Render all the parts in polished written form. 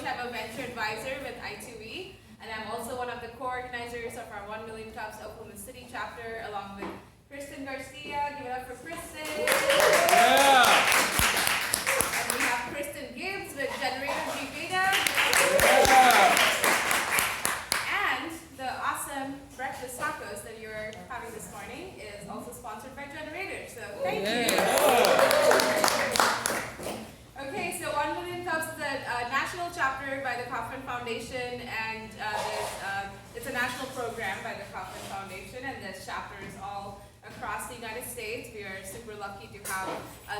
George. I'm a venture advisor with I2E, and I'm also one of the co-organizers of our 1 Million Cups Oklahoma City chapter, along with Kristen Garcia. Give it up for Kristen. Yeah. And we have Kristen Gibbs with Generator G Beta. Yeah. And the awesome breakfast tacos that you're having this morning is also sponsored by Generator. So thank you. Okay, so 1 Million Cups is a national chapter by the Kauffman Foundation, and it's a national program by the Kauffman Foundation, and this chapter is all across the United States. We are super lucky to have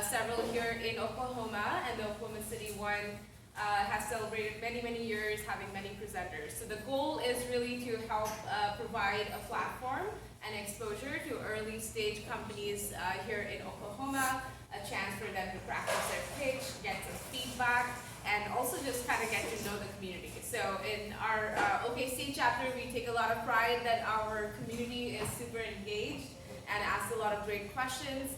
several here in Oklahoma, and the Oklahoma City one has celebrated many, many years, having many presenters. So the goal is really to help provide a platform and exposure to early stage companies here in Oklahoma, a chance for them to practice their pitch, get some feedback, and also just kind of get to know the community. So in our OKC chapter, we take a lot of pride that our community is super engaged and asks a lot of great questions.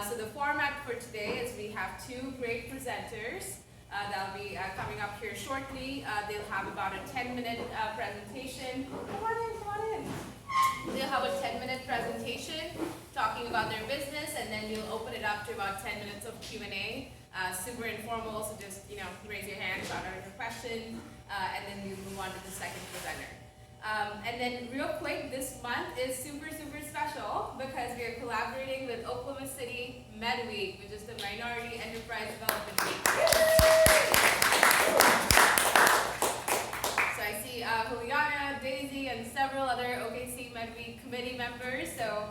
So the format for today is we have two great presenters that'll be coming up here shortly. They'll have about a 10-minute presentation. Come on in. They'll have a 10-minute presentation talking about their business, and then we'll open it up to about 10 minutes of Q&A. Super informal, so just raise your hand, shout out your question, and then we'll move on to the second presenter. And then real quick, this month is super, super special because we are collaborating with Oklahoma City Med Week, which is the Minority Enterprise Development Week. So I see Juliana, Daisy, and several other OKC Med Week committee members. So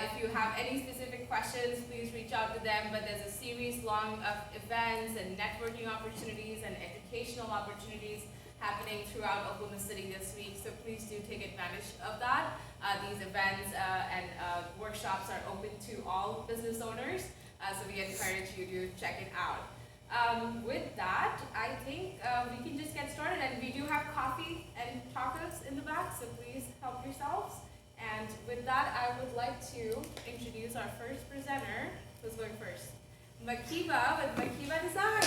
if you have any specific questions, please reach out to them. But there's a series long of events and networking opportunities and educational opportunities happening throughout Oklahoma City this week. So please do take advantage of that. These events and workshops are open to all business owners. So we encourage you to check it out. With that, I think we can just get started, and we do have coffee and tacos in the back, so please help yourselves. And with that, I would like to introduce our first presenter. Who's going first? Makeba with Makeba Design.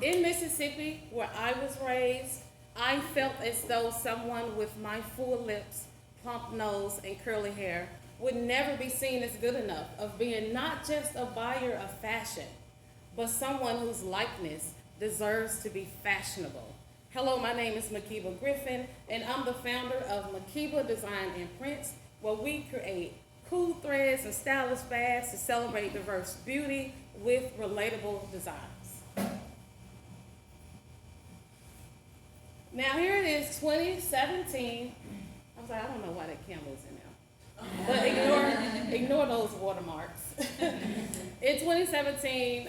In Mississippi, where I was raised, I felt as though someone with my full lips, plump nose, and curly hair would never be seen as good enough of being not just a buyer of fashion, but someone whose likeness deserves to be fashionable. Hello, my name is Makeba Griffin, and I'm the founder of Makeba Design and Prints, where we create cool threads and stylish bags to celebrate diverse beauty with relatable designs. Now here it is, 2017. I was like, I don't know why that camera is in there. But ignore those watermarks. In 2017,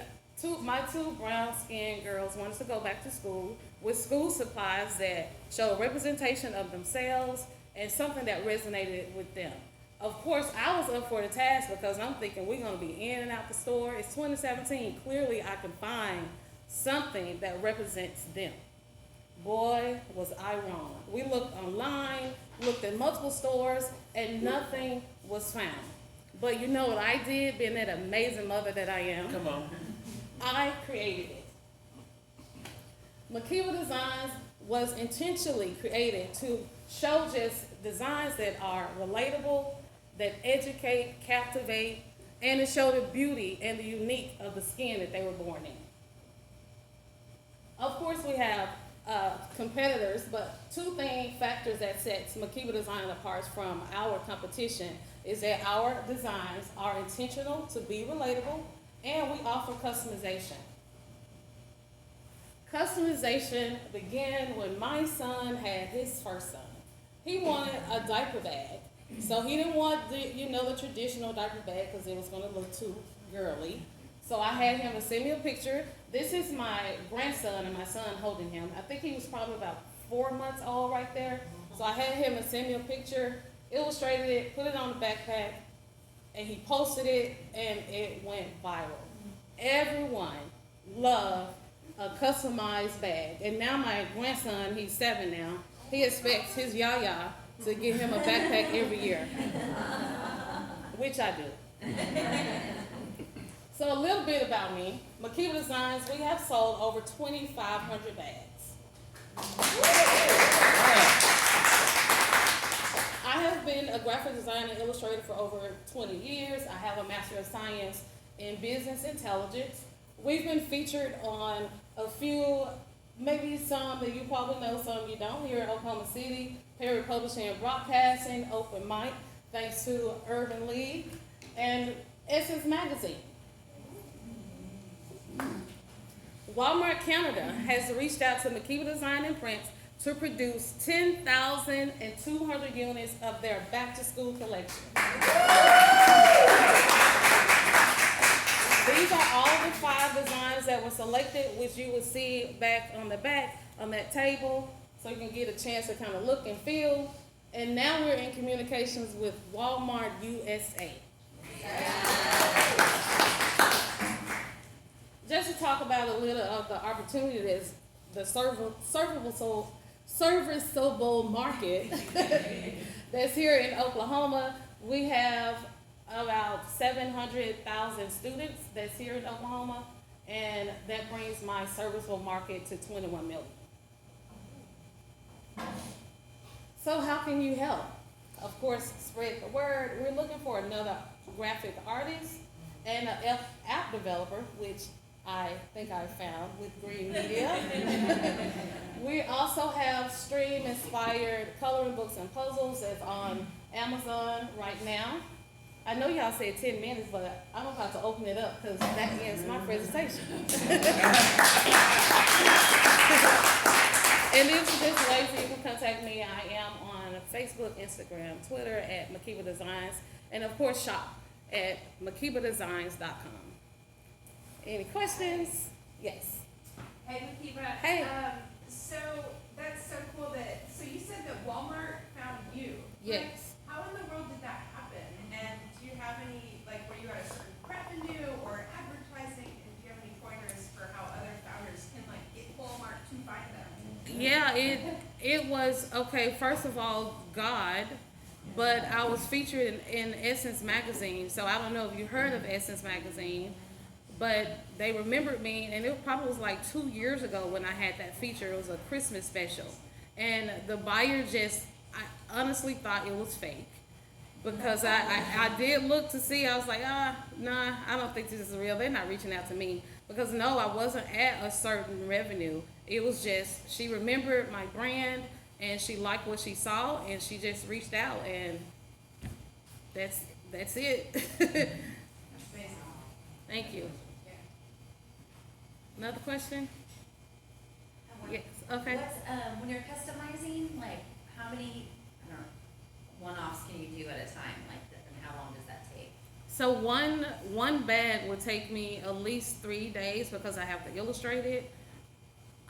my two brown-skinned girls wanted to go back to school with school supplies that showed representation of themselves and something that resonated with them. Of course, I was up for the task because I'm thinking we're going to be in and out the store. It's 2017. Clearly, I can find something that represents them. Boy, was I wrong. We looked online, looked at multiple stores, and nothing was found. But you know what I did, being that amazing mother that I am? Come on. I created it. Makeba Designs was intentionally created to show just designs that are relatable, that educate, captivate, and to show the beauty and the unique of the skin that they were born in. Of course, we have competitors, but two factors that sets Makeba Design apart from our competition is that our designs are intentional to be relatable, and we offer customization. Customization began when my son had his first son. He wanted a diaper bag, so he didn't want the traditional diaper bag because it was going to look too girly. So I had him to send me a picture. This is my grandson and my son holding him. I think he was probably about 4 months old right there. So I had him to send me a picture, illustrated it, put it on the backpack, and he posted it, and it went viral. Everyone loved a customized bag. And now my grandson, he's 7 now, he expects his yaya to get him a backpack every year, which I do. So a little bit about me. Makeba Designs, we have sold over 2,500 bags. I have been a graphic designer and illustrator for over 20 years. I have a Master of Science in Business Intelligence. We've been featured on a few, maybe some that you probably know, some you don't, here in Oklahoma City, Perry Publishing and Broadcasting, Open Mic, thanks to Urban League, and Essence Magazine. Walmart Canada has reached out to Makeba Design and Prints to produce 10,200 units of their back-to-school collection. These are all the 5 designs that were selected, which you will see back on the back on that table, so you can get a chance to kind of look and feel. And now we're in communications with Walmart USA. Just to talk about a little of the opportunity that's the serviceable market that's here in Oklahoma. We have about 700,000 students that's here in Oklahoma, and that brings my serviceable market to 21 million. So how can you help? Of course, spread the word. We're looking for another graphic artist and an app developer, which I think I found with Green Media. We also have stream-inspired coloring books and puzzles that's on Amazon right now. I know y'all said 10 minutes, but I'm about to open it up because that ends my presentation. And if you're just lazy, you can contact me. I am on Facebook, Instagram, Twitter at Makeba Designs, and of course shop at makebadesigns.com. Any questions? Yes. Hey, Makeba. Hey. So that's so cool so you said that Walmart found you. Yes. How in the world did that happen? And do you have any, were you at a certain revenue or advertising? And do you have any pointers for how other founders can, get Walmart to find them? Yeah, it was, okay, first of all, God, but I was featured in Essence Magazine, so I don't know if you heard of Essence Magazine, but they remembered me, and it probably was 2 years ago when I had that feature. It was a Christmas special, and the buyer I honestly thought it was fake, because I did look to see. I was like, nah, I don't think this is real. They're not reaching out to me, because no, I wasn't at a certain revenue. It was just, she remembered my brand, and she liked what she saw, and she just reached out, and that's it. That's amazing. Thank you. Yeah. Another question? Yes, okay. What's, when you're customizing, how many, I don't know, one-offs can you do at a time, and how long does that take? So one bag would take me at least 3 days because I have to illustrate it.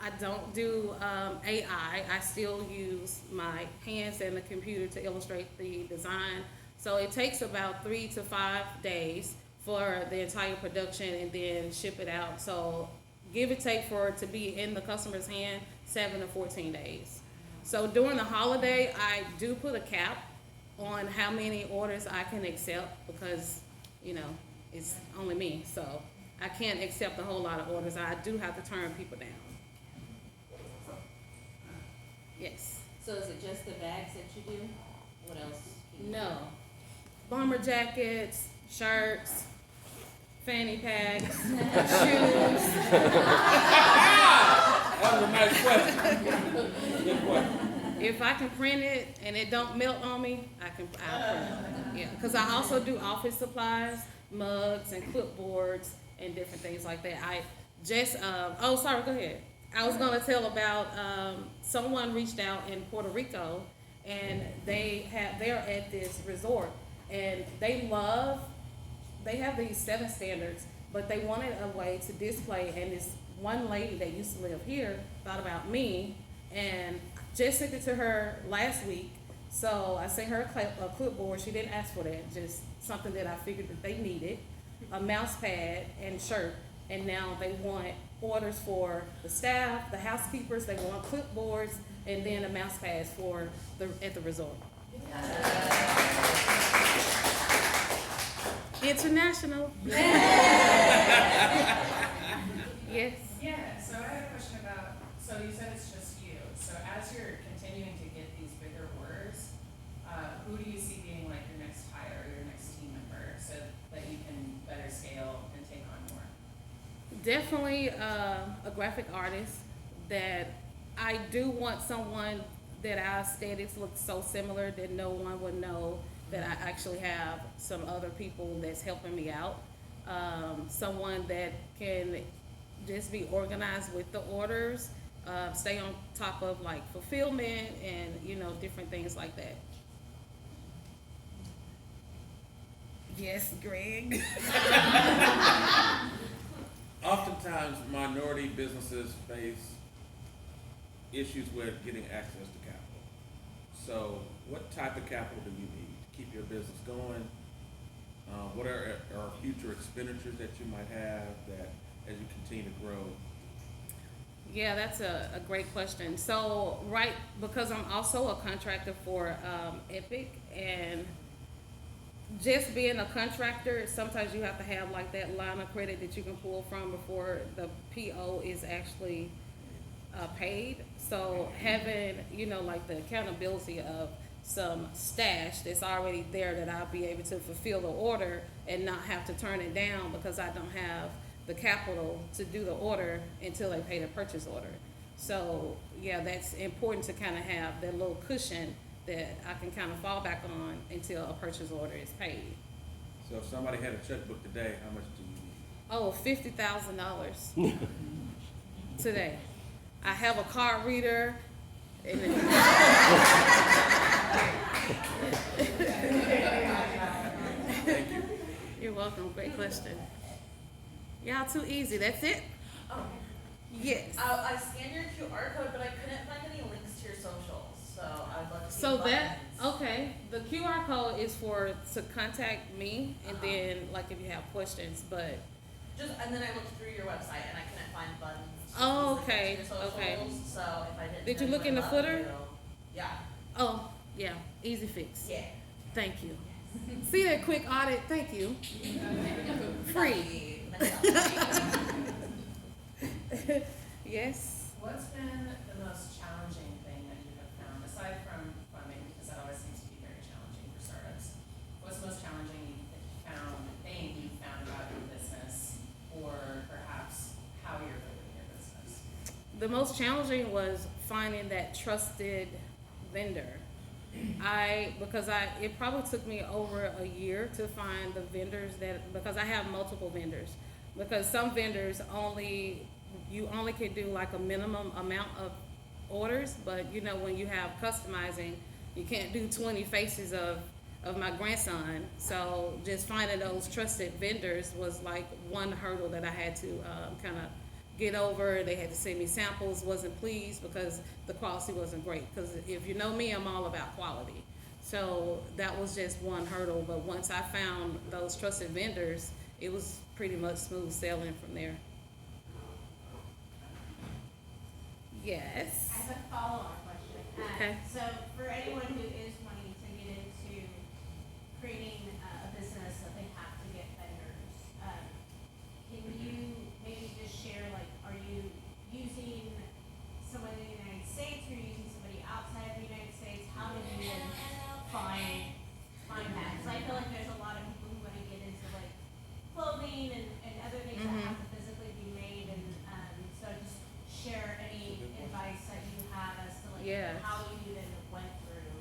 I don't do AI. I still use my hands and the computer to illustrate the design. So it takes about 3 to 5 days for the entire production and then ship it out. So give or take for it to be in the customer's hand, 7 to 14 days. So during the holiday, I do put a cap on how many orders I can accept because, it's only me. So I can't accept a whole lot of orders. I do have to turn people down. Yes. So is it just the bags that you do? What else? No. Bomber jackets, shirts, fanny packs, shoes. That was a nice question. Good question. If I can print it and it don't melt on me, I'll print it. Yeah, because I also do office supplies, mugs and clipboards and different things like that. I just, oh, sorry, go ahead. I was going to tell about someone reached out in Puerto Rico, and they're at this resort, and they have these 7 standards, but they wanted a way to display, and this one lady that used to live here thought about me, and just sent it to her last week. So I sent her a clipboard. She didn't ask for that, just something that I figured that they needed, a mouse pad and shirt, and now they want orders for the staff, the housekeepers, they want clipboards, and then a mouse pads for at the resort. International. Yes. Yeah, so I had a question about, so you said it's just you. So as you're continuing to get these bigger orders, who do you see being like your next hire or your next team member so that you can better scale and take on more? Definitely a graphic artist. That I do want someone that our aesthetics look so similar that no one would know that I actually have some other people that's helping me out. Someone that can just be organized with the orders, stay on top of like fulfillment and, you know, different things like that. Yes, Greg. Oftentimes, minority businesses face issues with getting access to capital. So what type of capital do you need to keep your business going? What are future expenditures that you might have that as you continue to grow? Yeah, that's a great question. So, right, because I'm also a contractor for Epic, and just being a contractor, sometimes you have to have like that line of credit that you can pull from before the PO is actually paid. So having, you know, like the accountability of some stash that's already there that I'll be able to fulfill the order and not have to turn it down because I don't have the capital to do the order until they pay the purchase order. So yeah, that's important to kind of have that little cushion that I can kind of fall back on until a purchase order is paid. So if somebody had a checkbook today, how much do you need? Oh, $50,000 today. I have a card reader. And Thank you. You're welcome. Great question. Y'all too easy. That's it? Oh, Yes. I scanned your QR code, but I couldn't find any links to your socials, so I'd love to see So buttons. that, okay, the QR code is to contact me, and then like if you have questions, but, And then I looked through your website and I couldn't find buttons. to Oh, link okay, to your socials, okay. So if I didn't. Did you know look in the went footer? up, Yeah. oh, yeah, easy fix. Yeah. Thank you. See that quick audit? Thank you. Free. Yes. What's been the most challenging thing that you have found, aside from funding, because that always seems to be very challenging for startups? What's the most challenging thing you found about your business, or perhaps how you're building your business? The most challenging was finding that trusted vendor. It probably took me over a year to find the vendors because I have multiple vendors. Because some vendors you only can do like a minimum amount of orders, but you know, when you have customizing, you can't do 20 faces of my grandson. So just finding those trusted vendors was like one hurdle that I had to kind of get over. They had to send me samples, wasn't pleased because the quality wasn't great. Because if you know me, I'm all about quality. So that was just one hurdle. But once I found those trusted vendors, it was pretty much smooth sailing from there. Yes. I have a follow-on question. Okay. So for anyone who is wanting to get into creating a business that they have to get vendors, can you maybe just share, like, are you using someone in the United States, or are you using somebody outside of the United States? How did you find that? Because I feel like there's a lot of people who want to get into like clothing and other things that have to physically be made, and so just share any advice that you have as to like Yeah. how you even went through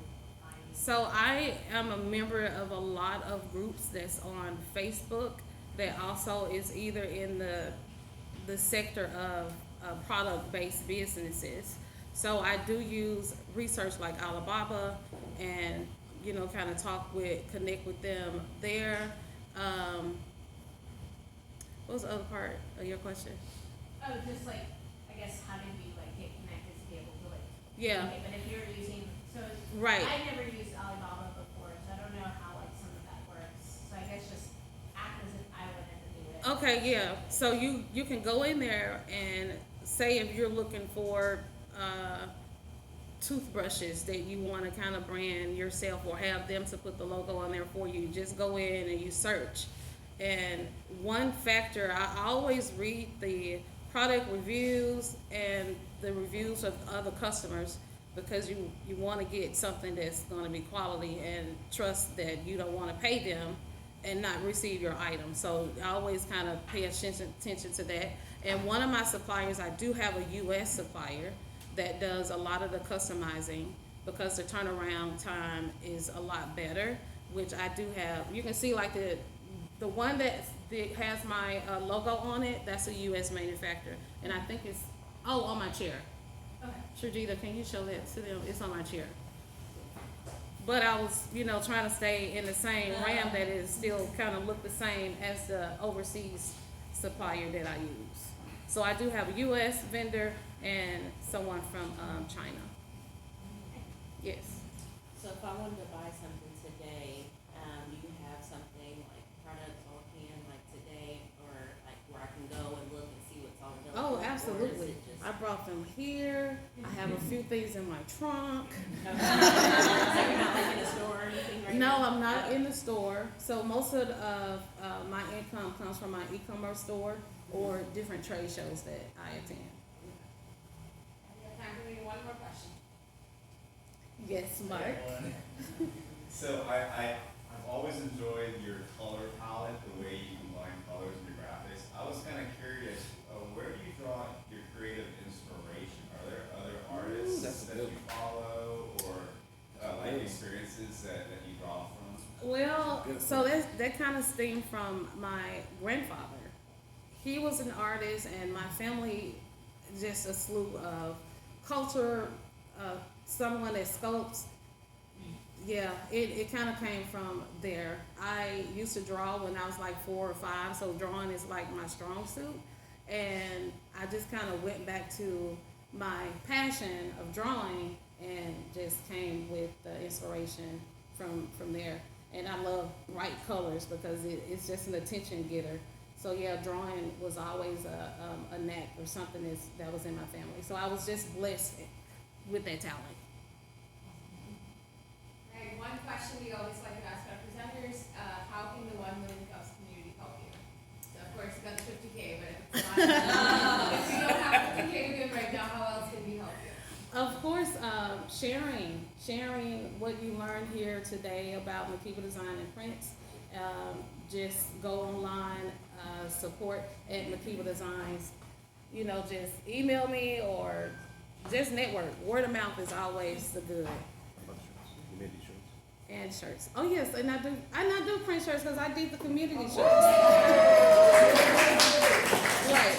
finding. So I am a member of a lot of groups that's on Facebook that also is either in the sector of product-based businesses. So I do use research like Alibaba and, you know, kind of connect with them there. What was the other part of your question? Oh, just like, I guess, how did you like get connected to be able to like? Yeah. Okay, but if you're using, so. Right. I never used Alibaba before, so I don't know how like some of that works. So I guess just act as if I went in to do it. Okay, yeah. So you can go in there and say if you're looking for toothbrushes that you want to kind of brand yourself or have them to put the logo on there for you. Just go in and you search. And one factor, I always read the product reviews and the reviews of other customers because you want to get something that's going to be quality and trust that you don't want to pay them and not receive your item. So I always kind of pay attention to that. And one of my suppliers, I do have a U.S. supplier that does a lot of the customizing because the turnaround time is a lot better, which I do have. You can see like the one that has my logo on it, that's a U.S. manufacturer. And I think it's, on my chair. Okay. Sharjita, can you show that to them? It's on my chair. But I was, trying to stay in the same RAM that is still kind of look the same as the overseas supplier that I use. So I do have a U.S. vendor and someone from China. Yes. So if I wanted to buy something today, you have something like products on hand like today, or like where I can go and look and see what's on available? Oh, Or is absolutely. it just- I brought them here. I have a few things in my trunk. So you're not like in a store or anything right No, now? I'm not in the store. So most of my income comes from my e-commerce store or different trade shows that I attend. We have time for maybe one more question. Yes, Mark. So I've always enjoyed your color palette, the way you combine colors in your graphics. I was kind of curious, where do you draw your creative inspiration? Are there other artists that's that good. you follow, or life experiences that you draw from? Well, so that kind of stemmed from my grandfather. He was an artist, and my family just a slew of culture, someone that sculpts. Yeah, it kind of came from there. I used to draw when I was like 4 or 5, so drawing is like my strong suit. And I just kind of went back to my passion of drawing and just came with the inspiration from there. And I love bright colors because it's just an attention getter. So yeah, drawing was always a knack or something that was in my family. So I was just blessed with that talent. All right, one question we always like to ask our presenters, how can the 1 Million Cups community help you? So of course, you got the 50K, but if it's not, if you don't have 50K to give right now, how else can we help you? Of course, sharing what you learned here today about Makeba Design and Prints. Just go online, support at Makeba Designs. Just email me or just network. Word of mouth is always the good. You made these shirts? And shirts. Oh yes, and I do print shirts because I did the community shirts. Right.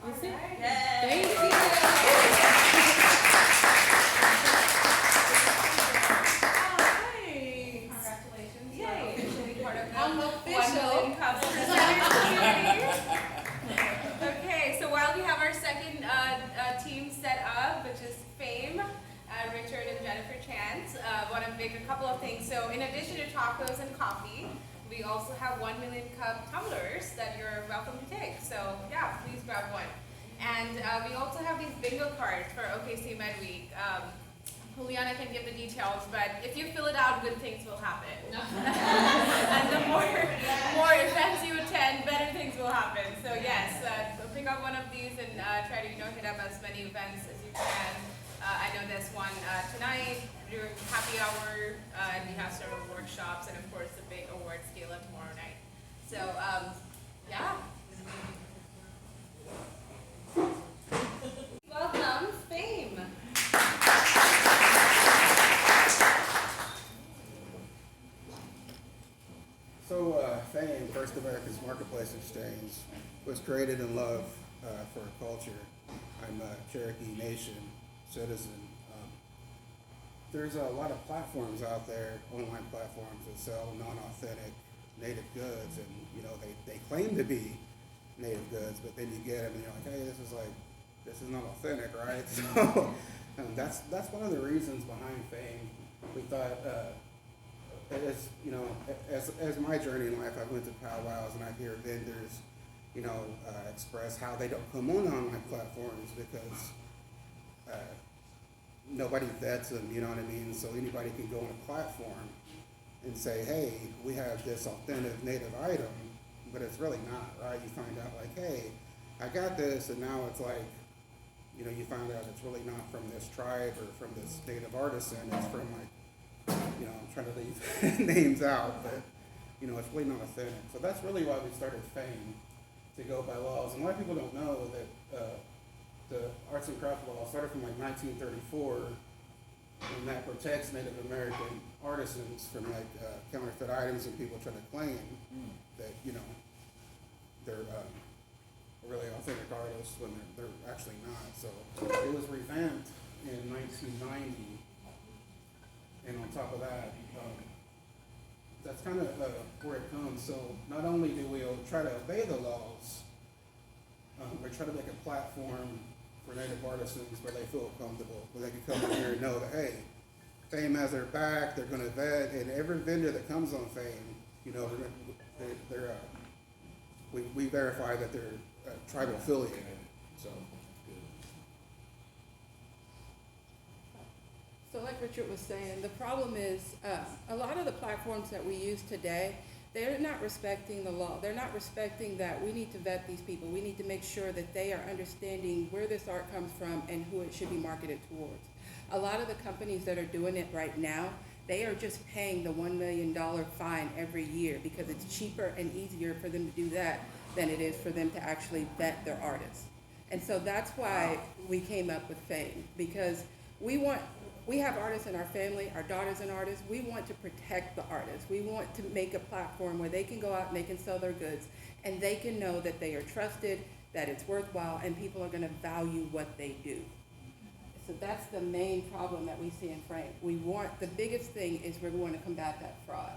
You see? Thank you. Congratulations. Yay. For officially part of the I'm 1 official. Million Cups presenters community. Okay, so while we have our second team set up, which is Fame, Richard and Jennifer Chance, want to make a couple of things. So in addition to tacos and coffee, we also have 1 Million Cup tumblers that you're welcome to take. So yeah, please grab one. And we also have these bingo cards for OKC Med Week. Juliana can give the details, but if you fill it out, good things will happen. And the more events you attend, better things will happen. So yes, so pick up one of these and try to hit up as many events as you can. I know there's one tonight during happy hour, and we have several workshops, and of course the big awards gala tomorrow night. So yeah. Welcome, Fame. So, FAME, First America's Marketplace Exchange, was created in love for culture. I'm a Cherokee Nation citizen. There's a lot of platforms out there, online platforms that sell non-authentic native goods, and they claim to be native goods, but then you get them and you're like, hey, this is not authentic, right? So that's one of the reasons behind FAME. We thought as you know, as my journey in life, I went to powwows and I hear vendors, you know, express how they don't come on online platforms because nobody vets them. You know what I mean? So anybody can go on a platform and say, hey, we have this authentic native item, but it's really not, right? You find out like, hey, I got this, and now it's like, you know, you find out it's really not from this tribe or from this native artisan. It's from like, you know, I'm trying to leave names out, but you know, it's really not authentic. So that's really why we started Fame, to go by laws. And a lot of people don't know that the arts and crafts law started from like 1934, and that protects Native American artisans from like counterfeit items and people trying to claim that, you know, they're really authentic artists when they're actually not. So it was revamped in 1990, and on top of that, that's kind of where it comes. So not only do we try to obey the laws, we try to make a platform for Native artisans where they feel comfortable, where they can come in here and know that, hey, Fame has their back, they're going to vet, and every vendor that comes on Fame, you know, we verify that they're tribal affiliated. So. So like Richard was saying, the problem is a lot of the platforms that we use today, they're not respecting the law. They're not respecting that we need to vet these people. We need to make sure that they are understanding where this art comes from and who it should be marketed towards. A lot of the companies that are doing it right now, they are just paying the $1 million fine every year because it's cheaper and easier for them to do that than it is for them to actually vet their artists. And so that's why we came up with Fame, because we have artists in our family, our daughter's an artist. We want to protect the artists. We want to make a platform where they can go out and they can sell their goods and they can know that they are trusted, that it's worthwhile, and people are gonna value what they do. So that's the main problem that we see in Fame. The biggest thing is we're going to combat that fraud.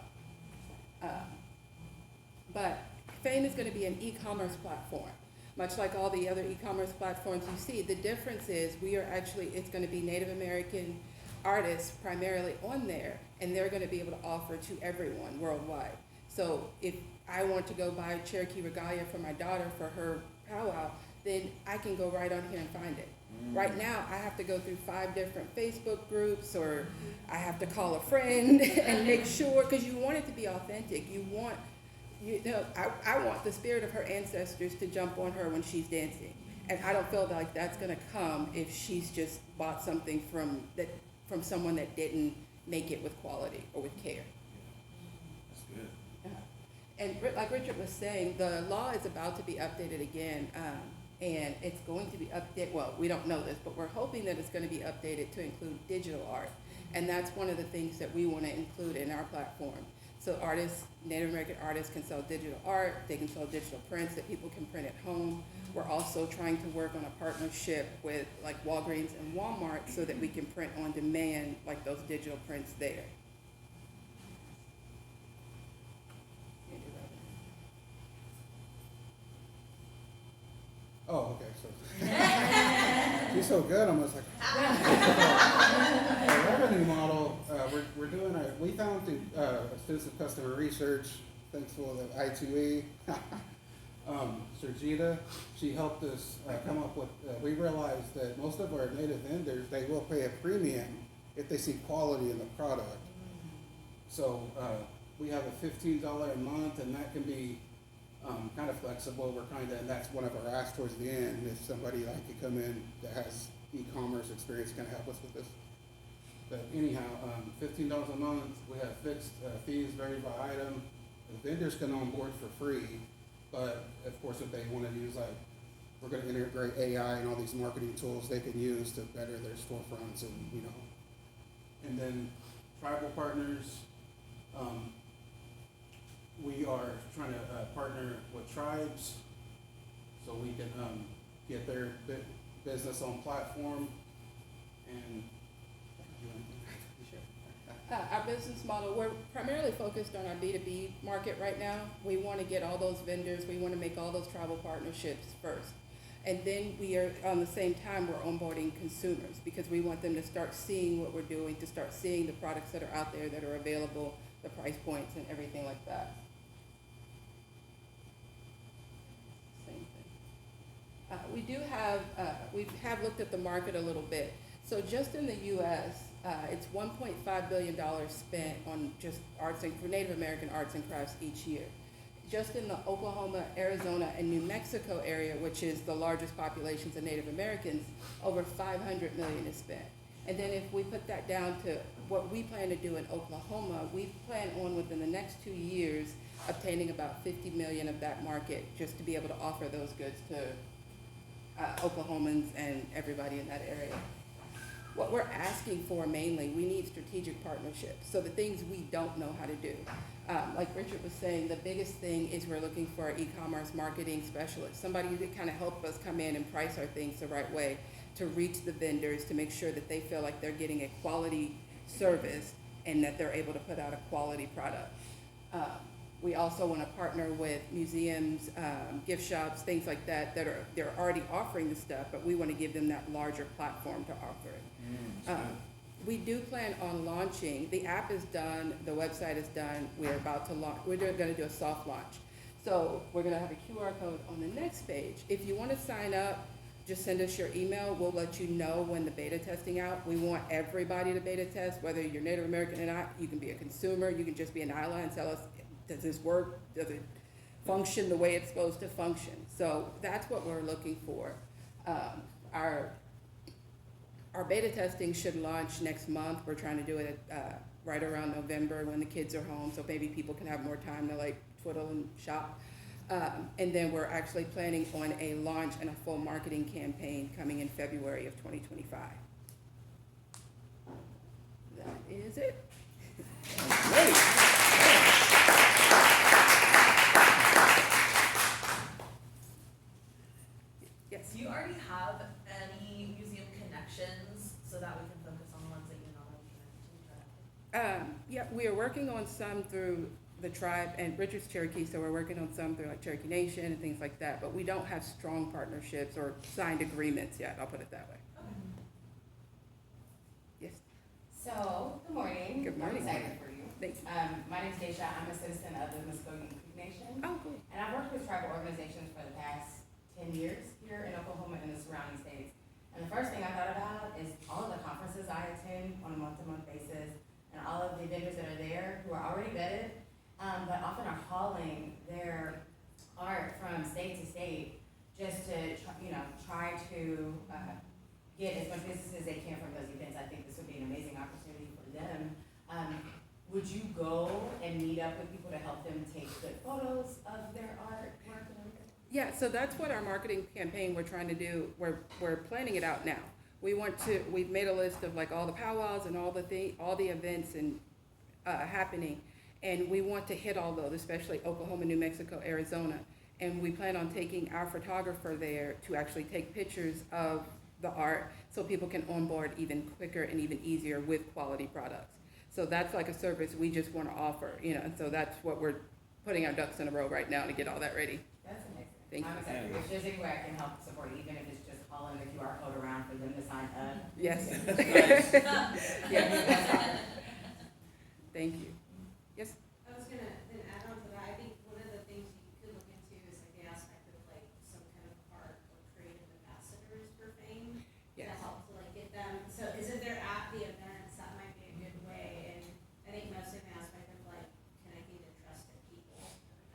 But Fame is gonna be an e-commerce platform. Much like all the other e-commerce platforms you see, the difference is it's gonna be Native American artists primarily on there, and they're gonna be able to offer to everyone worldwide. So if I want to go buy Cherokee regalia for my daughter for her powwow, then I can go right on here and find it. Right now, I have to go through 5 different Facebook groups, or I have to call a friend and make sure, because you want it to be authentic. I want the spirit of her ancestors to jump on her when she's dancing. And I don't feel like that's gonna come if she's just bought something from someone that didn't make it with quality or with care. That's good. And like Richard was saying, the law is about to be updated again, and it's going to be updated, well, we don't know this, but we're hoping that it's gonna be updated to include digital art. And that's one of the things that we wanna include in our platform. So Native American artists can sell digital art, they can sell digital prints that people can print at home. We're also trying to work on a partnership with like Walgreens and Walmart so that we can print on demand like those digital prints there. Oh, okay. So she's so good. I'm just like, the revenue model. We're doing we found through extensive customer research, thanks to the I2E. Sergita, she helped us come up with. We realized that most of our native vendors, they will pay a premium if they see quality in the product. So we have a $15 a month, and that can be kind of flexible. And that's one of our asks towards the end. If somebody like to come in that has e-commerce experience can help us with this. But anyhow, $15 a month. We have fixed fees varied by item. The vendors can onboard for free, but of course, if they want to use we're going to integrate AI and all these marketing tools they can use to better their storefronts, and and then tribal partners. We are trying to partner with tribes so we can get their business on platform. And our business model, we're primarily focused on our B2B market right now. We want to get all those vendors, we want to make all those tribal partnerships first. And then we are, on the same time, we're onboarding consumers because we want them to start seeing what we're doing, to start seeing the products that are out there that are available the price points and everything like that. Same thing. We have looked at the market a little bit. So just in the U.S., it's $1.5 billion spent on just for Native American arts and crafts each year. Just in the Oklahoma, Arizona, and New Mexico area, which is the largest populations of Native Americans, over $500 million is spent. And then if we put that down to what we plan to do in Oklahoma, we plan on within the next 2 years obtaining about $50 million of that market just to be able to offer those goods to Oklahomans and everybody in that area. What we're asking for mainly, we need strategic partnerships. So the things we don't know how to do. Like Richard was saying, the biggest thing is we're looking for an e-commerce marketing specialist, somebody who can kind of help us come in and price our things the right way, to reach the vendors, to make sure that they feel like they're getting a quality service and that they're able to put out a quality product. We also want to partner with museums, gift shops, things like that they're already offering the stuff, but we want to give them that larger platform to offer it. We do plan on launching. The app is done. The website is done. We're about to launch. We're going to do a soft launch. So we're going to have a QR code on the next page. If you want to sign up, just send us your email. We'll let you know when the beta testing out. We want everybody to beta test, whether you're Native American or not. You can be a consumer. You can just be an ally and tell us, does this work? Does it function the way it's supposed to function? So that's what we're looking for. Our beta testing should launch next month. We're trying to do it right around November when the kids are home, so maybe people can have more time to like twiddle and shop. And then we're actually planning on a launch and a full marketing campaign coming in February of 2025. That is it. Great. Yes. Do you already have any museum connections so that we can focus on the ones that you're not already connected to? Yeah, we are working on some through the tribe, and Richard's Cherokee, so we're working on some through like Cherokee Nation and things like that, but we don't have strong partnerships or signed agreements yet, I'll put it that way. Yes. So, good morning. Good morning. I'm excited for you. Thanks. My name's Daisha. I'm a citizen of the Muskogee Creek Nation. Oh, cool. And I've worked with tribal organizations for the past 10 years here in Oklahoma and the surrounding states. And the first thing I thought about is all of the conferences I attend on a month-to-month basis and all of the vendors that are there who are already vetted, but often are hauling their art from state to state just to, try to get as much business as they can from those events. I think this would be an amazing opportunity for them. Would you go and meet up with people to help them take good photos of their art, work, and everything? Yeah, so that's what our marketing campaign we're trying to do. We're planning it out now. We've made a list of like all the powwows and all the events and happening, and we want to hit all those, especially Oklahoma, New Mexico, Arizona. And we plan on taking our photographer there to actually take pictures of the art so people can onboard even quicker and even easier with quality products. So that's like a service we just want to offer, and so that's what we're putting our ducks in a row right now to get all that ready. That's amazing. Thank you. I'm excited. If there's any way I can help support, even if it's just hauling the QR code around for them to sign up. Yes. Yeah. Thank you. Yes? I was gonna then add on to that, I think one of the things you could look into is like the aspect of like some kind of art or creative ambassadors for fame. Yes. To help to like get them, so, cause if they're at the events, that might be a good way, and I think most of the aspect of like connecting to trusted people.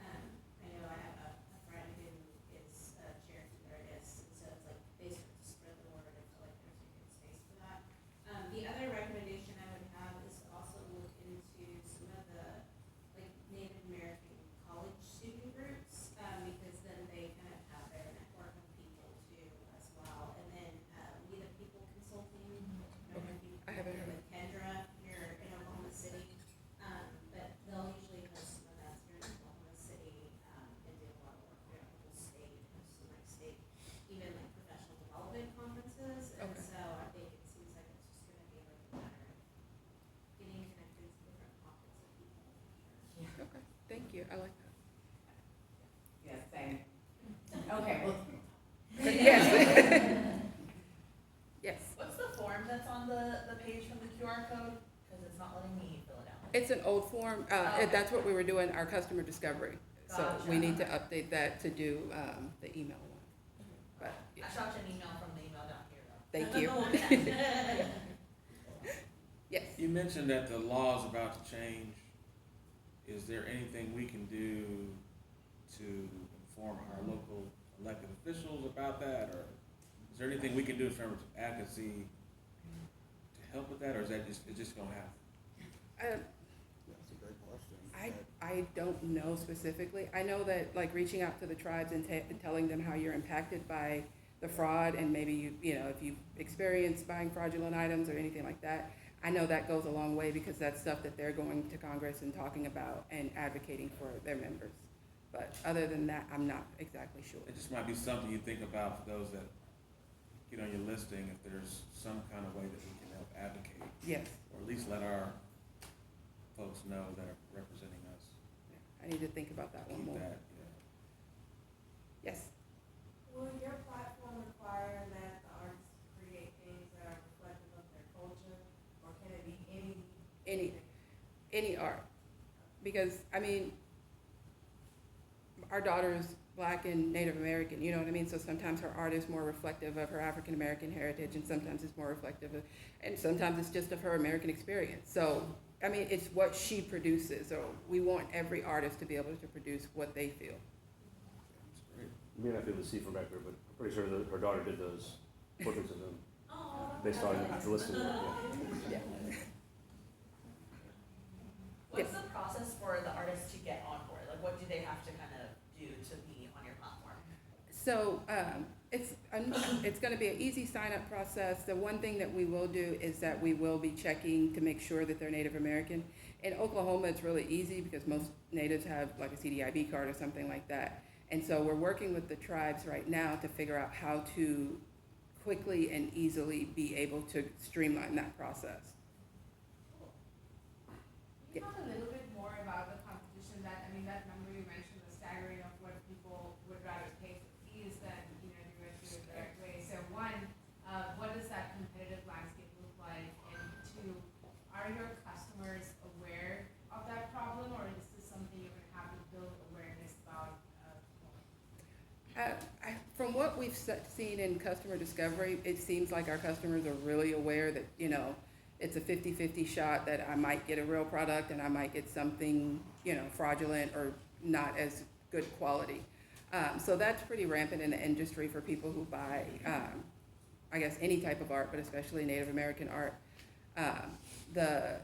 I know I have a friend who is a Cherokee artist, and so it's like they start to spread the word, and so like there's a good space for that. The other recommendation I would have is to also look into some of the like Native American college student groups, because then they kind of have their network of people too as well. And then We the People Consulting, I don't know if you've I haven't heard with Kendra here in Oklahoma City, but they'll usually host some events here in Oklahoma City, and do a lot of work throughout the whole state, host some like state, even like professional development conferences. And Okay. so I think it seems like it's just gonna be like a matter of getting connected to different pockets of people for sure. Okay, thank you, I like that. Yes, same. Okay, well, Yes. Yes. What's the form that's on the page from the QR code? Because it's not letting me fill it out. It's an old form, okay. that's what we were doing, our customer discovery. So we Gotcha. need to update that to do, the email one. But, I yeah, shot you an email from the email down here though. thank you. Yes. You mentioned that the law's about to change. Is there anything we can do to inform our local elected officials about that, or is there anything we can do in terms of advocacy to help with that, or is that just, it's just gonna happen? That's a great question. I don't know specifically. I know that, like, reaching out to the tribes and telling them how you're impacted by the fraud, and maybe you know, if you experience buying fraudulent items or anything like that, I know that goes a long way, because that's stuff that they're going to Congress and talking about and advocating for their members. But other than that, I'm not exactly sure. It just might be something you think about for those that get on your listing, if there's some kind of way that we can help advocate, Yes, or at least let our folks know that are representing us. I need to think about that one Keep more. that, yeah. Yes. Will your platform require that the artists create things that are reflective of their culture, or can it be Any art, because, I mean, our daughter is Black and Native American, you know what I mean? So sometimes her art is more reflective of her African American heritage, and sometimes it's more reflective of, and sometimes it's just of her American experience. So, I mean, it's what she produces, so we want every artist to be able to produce what they feel. That's great. You may not be able to see from back there, but I'm pretty sure that her daughter did those portraits of them Oh. based on the listing. Yeah. Yeah. What's the process for the artists to get on board? Like, what do they have to kind of do to be on your platform? So it's going to be an easy sign-up process. The one thing that we will do is that we will be checking to make sure that they're Native American. In Oklahoma, it's really easy because most natives have like a CDIB card or something like that. And so we're working with the tribes right now to figure out how to quickly and easily be able to streamline that process. Can you talk a little bit more about the competition that, I mean, that number you mentioned, the staggering of what people would rather pay for fees than, you know, do it through a direct way. So one, what does that competitive landscape look like? And two, are your customers aware of that problem, or is this something you're gonna have to build awareness about? From what we've seen in customer discovery, it seems like our customers are really aware that, you know, it's a 50-50 shot that I might get a real product and I might get something, you know, fraudulent or not as good quality. So that's pretty rampant in the industry for people who buy, I guess, any type of art, but especially Native American art. The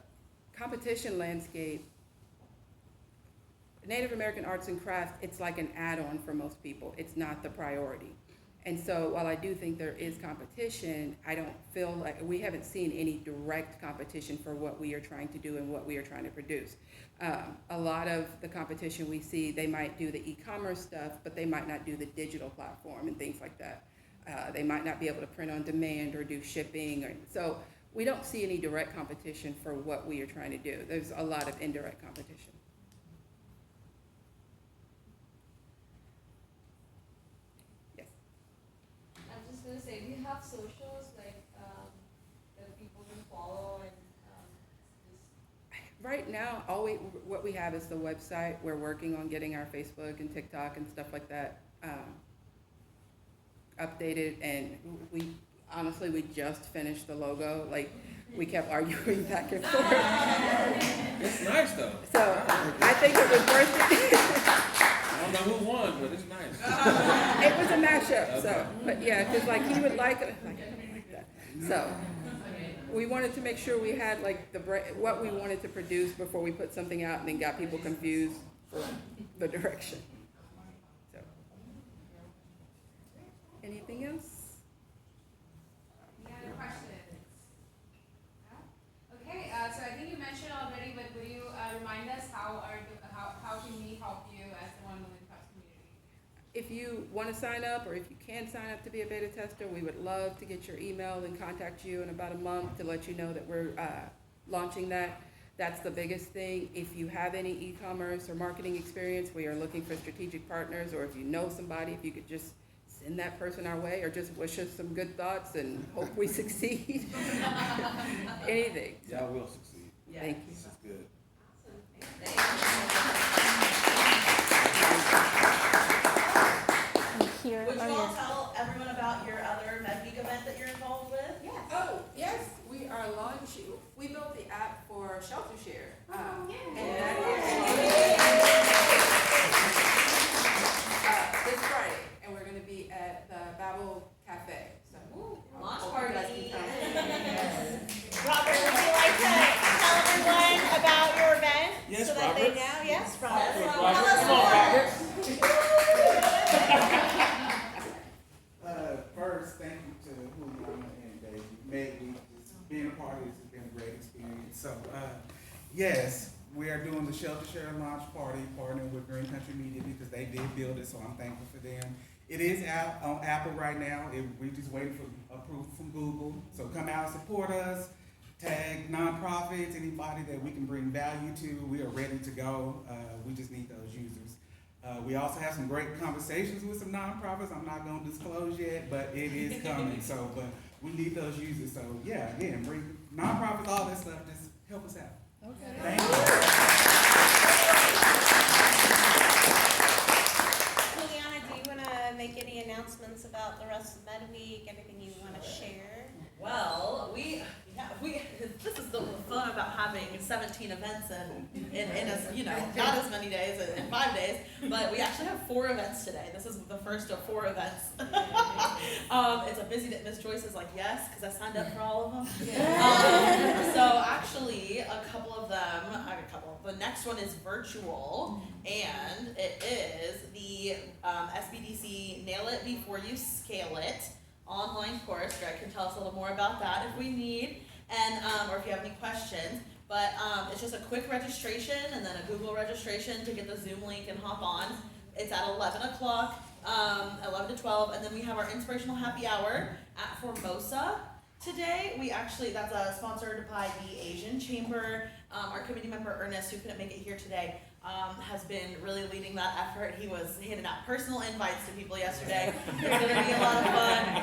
competition landscape, Native American arts and crafts, it's like an add-on for most people. It's not the priority. And so while I do think there is competition, I don't feel like, we haven't seen any direct competition for what we are trying to do and what we are trying to produce. A lot of the competition we see, they might do the e-commerce stuff, but they might not do the digital platform and things like that. They might not be able to print on demand or do shipping. So we don't see any direct competition for what we are trying to do. There's a lot of indirect competition. I'm just gonna say, do you have socials like that people can follow and Right now, what we have is the website. We're working on getting our Facebook and TikTok and stuff like that updated, and we just finished the logo. Like, we kept arguing back and forth. It's nice though. So I think it was worth it. I don't know who won, but it's nice. It was a mashup, so, Okay. but yeah, because like he would like it, like, I don't like that. So we wanted to make sure we had like what we wanted to produce before we put something out and then got people confused for the direction. So, anything else? Any other questions? Okay, so I think you mentioned already, but will you remind us how can we help you as the 1 Million Cups community? If you want to sign up, or if you can sign up to be a beta tester, we would love to get your email and contact you in about a month to let you know that we're launching that. That's the biggest thing. If you have any e-commerce or marketing experience, we are looking for strategic partners, or if you know somebody, if you could just send that person our way, or just wish us some good thoughts and hope we succeed. Anything. Y'all will succeed. Thank you. This is good. Here Would you are all your. tell everyone about your other MedWeek event that you're involved with? Yes. Oh, yes, we are launching, we built the app for Shelter Share. And that is this Friday, and we're gonna be at the Babel Cafe, so. Launch hope you guys party. can come. Robert, would you like to tell everyone about your event? Yes, So that they Robert. know? Yes, Robert. Yes, Tell Robert. us Come on, more. Robert. First, thank you to Juliana and Daisy. Maybe just being a part of this has been a great experience. So, yes, we are doing the Shelter Share launch party, partnering with Green Country Media because they did build it, so I'm thankful for them. It is out on Apple right now. We're just waiting for approval from Google. So come out and support us. Tag nonprofits, anybody that we can bring value to. We are ready to go. We just need those users. We also have some great conversations with some nonprofits. I'm not going to disclose yet, but it is coming. So, but we need those users. So, yeah, again, bring nonprofits, all that stuff. Just help us out. Okay. Thank you. Juliana, do you want to make any announcements about the rest of MedWeek? Anything you want to share? Well, this is the fun about having 17 events in as, not as many days, in 5 days, but we actually have 4 events today. This is the first of 4 events. It's a busy day. Miss Joyce is like, yes, because I signed up for all of them. So actually, the next one is virtual, and it is the SBDC Nail It Before You Scale It online course. Greg can tell us a little more about that if we need, and or if you have any questions. But it's just a quick registration and then a Google registration to get the Zoom link and hop on. It's at 11 o'clock, 11 to 12, and then we have our inspirational happy hour at Formosa today. That's sponsored by the Asian Chamber. Our committee member Ernest, who couldn't make it here today, has been really leading that effort. He was handing out personal invites to people yesterday. It's gonna be a lot of fun.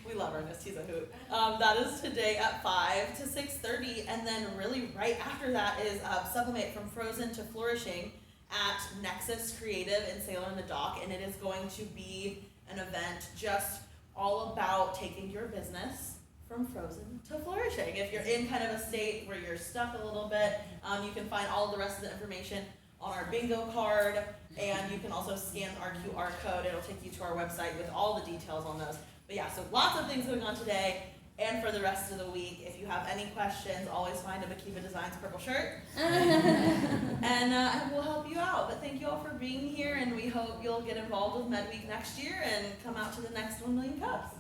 We love Ernest, he's a hoot. That is today at 5 to 6:30, and then really right after that is Sublimate from Frozen to Flourishing at Nexus Creative in Sailor in the Dock, and it is going to be an event just all about taking your business from frozen to flourishing. If you're in kind of a state where you're stuck a little bit, you can find all of the rest of the information on our bingo card, and you can also scan our QR code. It'll take you to our website with all the details on those. But yeah, so lots of things going on today and for the rest of the week. If you have any questions, always find a Makeba Designs purple shirt, and we'll help you out. But thank you all for being here, and we hope you'll get involved with MedWeek next year and come out to the next 1 million cups.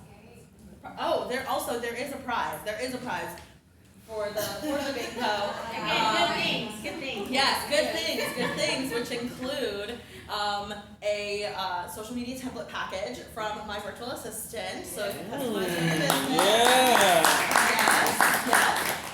Oh, there is a prize. There is a prize for the bingo. Good things. Yes, good things, which include a social media template package from my virtual assistant, so you can customize your business. Yes.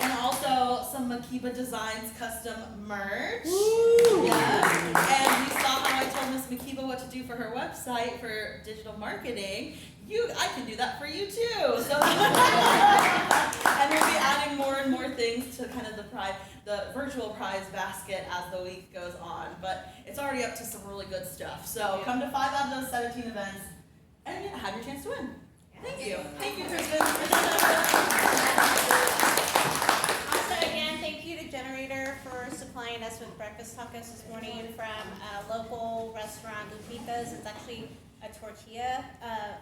And also some Makeba Designs custom merch. Yes. And you saw how I told Miss Makeba what to do for her website for digital marketing. I can do that for you too. So, and we'll be adding more and more things to kind of the virtual prize basket as the week goes on. But it's already up to some really good stuff. So come to 5 out of those 17 events and have your chance to win. Thank you. Thank you, Griffin. Also, again, thank you to Generator for supplying us with breakfast tacos this morning from a local restaurant, Lupita's. It's actually a tortilla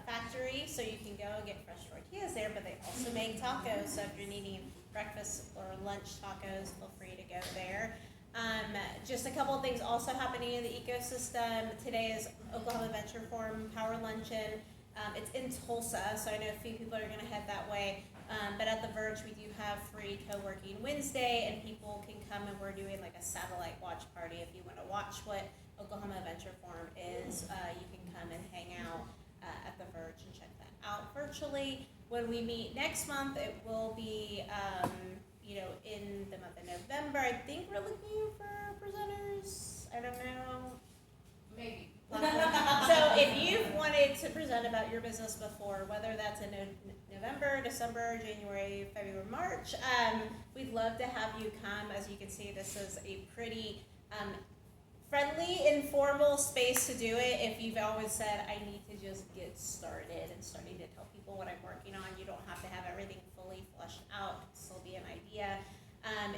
factory, so you can go and get fresh tortillas there, but they also make tacos, so if you're needing breakfast or lunch tacos, feel free to go there. Just a couple of things also happening in the ecosystem. Today is Oklahoma Venture Forum Power Luncheon. It's in Tulsa, so I know a few people are going to head that way. But at the Verge, we do have free co-working Wednesday, and people can come, and we're doing like a satellite watch party. If you want to watch what Oklahoma Venture Forum is, you can come and hang out at the Verge and check that out virtually. When we meet next month, it will be, in the month of November. I think we're looking for presenters. I don't know. Maybe. So if you've wanted to present about your business before, whether that's in November, December, January, February, March. We'd love to have you come. As you can see, this is a pretty friendly, informal space to do it. If you've always said, I need to just get started and starting to tell people what I'm working on, you don't have to have everything fully fleshed out. It can still be an idea.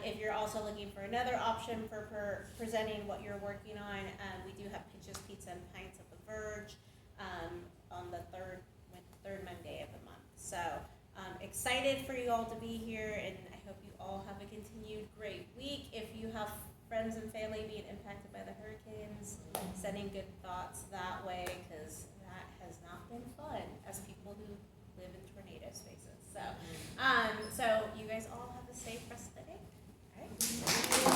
If you're also looking for another option for presenting what you're working on, we do have Pitches, Pizza, and Pints at the Verge on the third Monday of the month. So excited for you all to be here, and I hope you all have a continued great week. If you have friends and family being impacted by the hurricanes, sending good thoughts that way, because that has not been fun as people who live in tornado spaces. So, so you guys all have a safe rest of the day. All right.